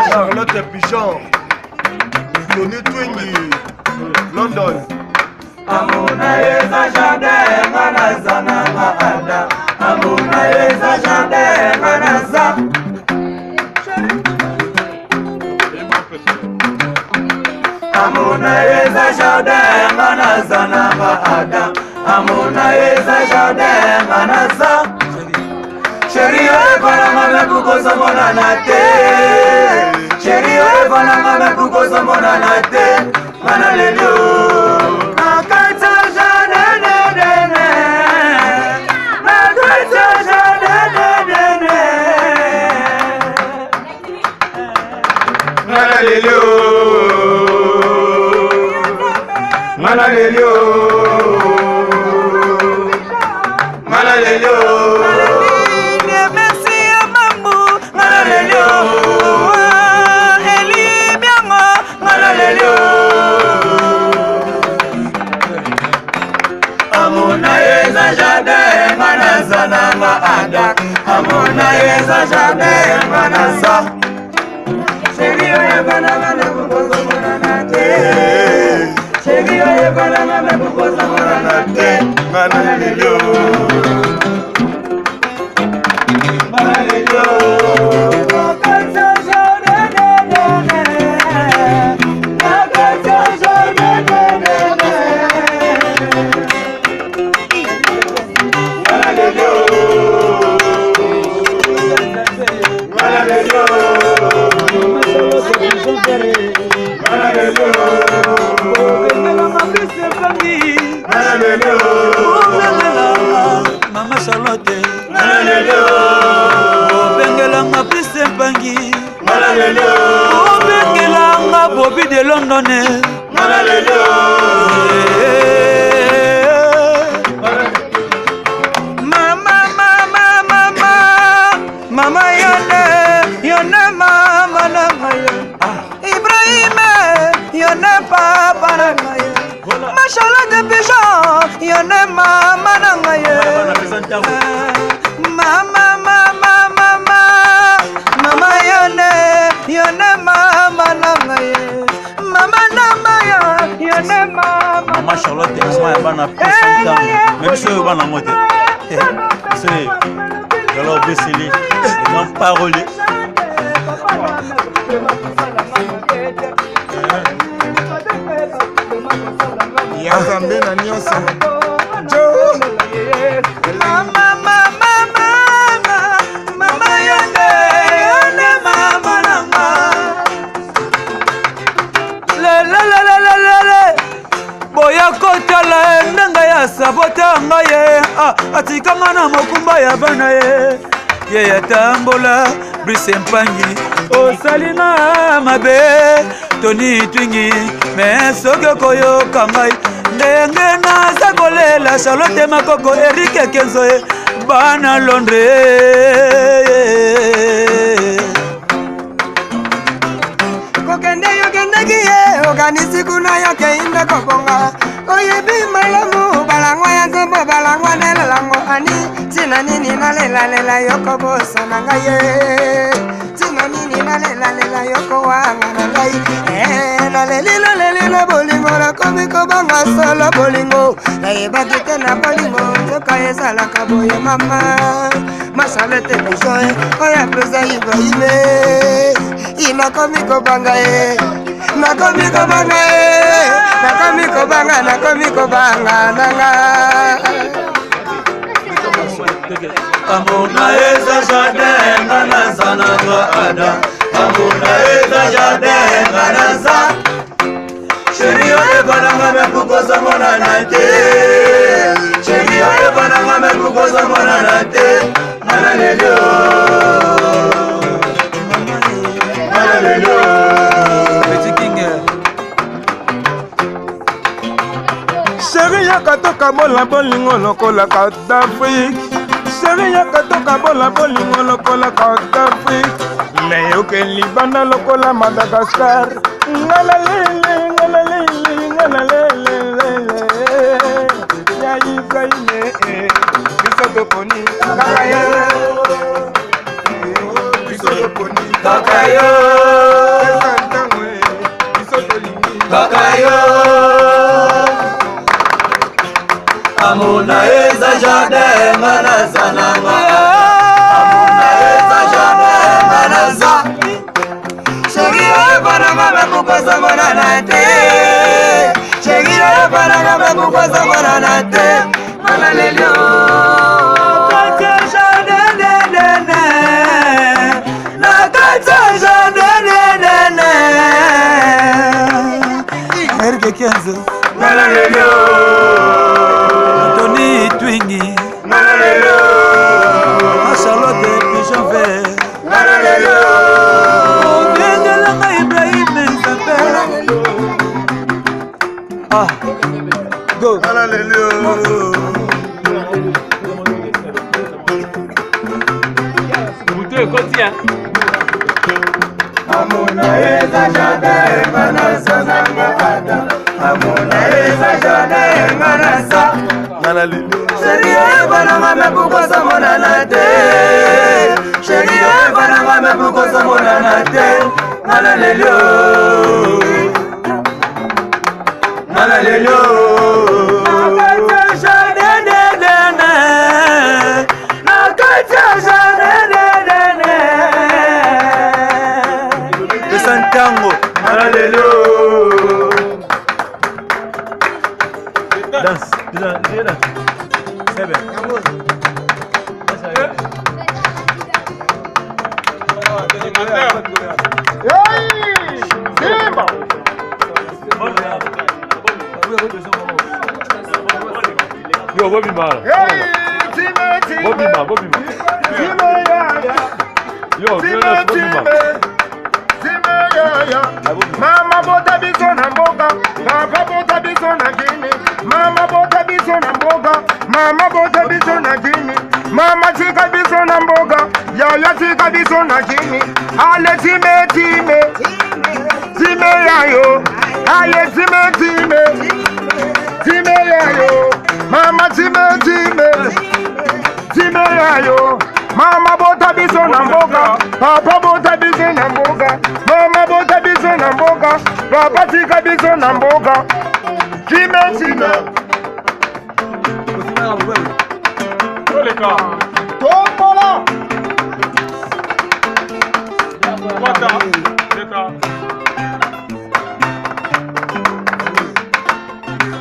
Charlotte Pigeon, Tony Twingy, London. Amuna yeza jardin manazana maada. Amuna yeza jardin manaza. Amuna yeza jardin manazana maada. Amuna yeza jardin manaza. Chérie, voilà ma pour ça mon anate. Chérie, voilà ma pour ça mon anate. Manalelo. Nakata jane ne ne ne. Nakata jane ne ne ne. Manalelo. Manalelo. Manalelo. Amuna yeza jardin manaza. Chérie, oye bana mane kukosa mona nate. Chérie, oye bana mane kukosa mona nate. Manalelo. Manalelo. Nakata jardin ne ne ne. Nakata jardin ne ne ne. Manalelo. Mama Charlotte, Bengelanga Prise Pangi, Bengelanga Bobby de London, Mama Yone Mama Nangaya, Ibrahim Yone Papa Nangaya, Charlotte Pigeon Yone Mama Nangaya, Mama Yone Mama Nangaya, Mama Namaya Yone Mama Charlotte Pigeon Yabana Pigeon, même si vous avez monté, c'est alors Bessili, grand parolier. Yazambe na nyonso. Mama yone mama nanga. Le boya kotala ndanga ya sabota ngaye. Atikanga na mokumba ya bana ye. Ye yatambola Brice Mpangi. Osalina mabe Tony Twingi. Me soke koyo kangai. Ndenge naza kolela Charlotte Makoko Eric Kenzoe bana Londres. Kokende yokende kiye oganisi kuna yoke inde kobonga. Oyebi malamu balangwa ya zombo balangwa nelalango ani. Tina nini na lela yoko bosa na ngaye. Tina nini na lela yoko wanga na ngai. Na lelila bolingo la komiko banga solo bolingo. Na yebaki te na bolingo njoka ezala kaboye mama. Charlotte Pigeon oya pesa Ibrahim. Ina komiko banga na komiko banga kobanga nakomi kobanga nanga Amuna eza jardin nganaza na twa ada Amuna eza jardin nganaza Chérie oye bananga me kukosa mona na te Chérie oye bananga me kukosa mona na te Mana lelio Mana lelio Petit King Chérie yaka toka bola bolingo lokola Kadhafi Chérie yaka toka bola bolingo lokola Kadhafi Nayoke libanda lokola Madagascar Ngala lele ngala lele ngala lele Ya Ibrahime Biso toponi kakayo Biso toponi Kakayo Biso tolini Kakayo Amuna eza jardin nganaza nanga Amuna eza jardin nganaza Chérie oye bananga me kukosa mona na te Chérie oye bananga me kukosa mona na te Mana lelio Nakata jardin nene Nakata jardin nene Erge Kenzo Mana lelio Tony Twingi Mana lelio Charlotte Pigeon Vert Mana lelio Bengelanga Ibrahim Nzambe Ah Go Mana lelio Amuna eza jardin nganaza nanga ada Amuna eza jardin nganaza Mana lelio Chérie oye bananga me kukosa mona na te Chérie oye bananga me kukosa mona na te Mana lelio Mana lelio Nakata jardin nene Nakata jardin nene Pesantango Mana lelio Danse Simba Yo, Bobby Man. Bobby Man, Bobby Man. Yo, Bobby Man. Mama bota biso na mboga, papa bota biso na gini. Mama bota biso na mboga, mama bota biso na gini. Mama tika biso na mboga, yaya tika biso na gini. Ale time time, time yayo. Ale time time, time yayo. Mama time time, time yayo. Mama bota biso na mboga, papa bota biso na mboga. Mama bota biso na mboga, papa tika biso na mboga. Time time. Tombola.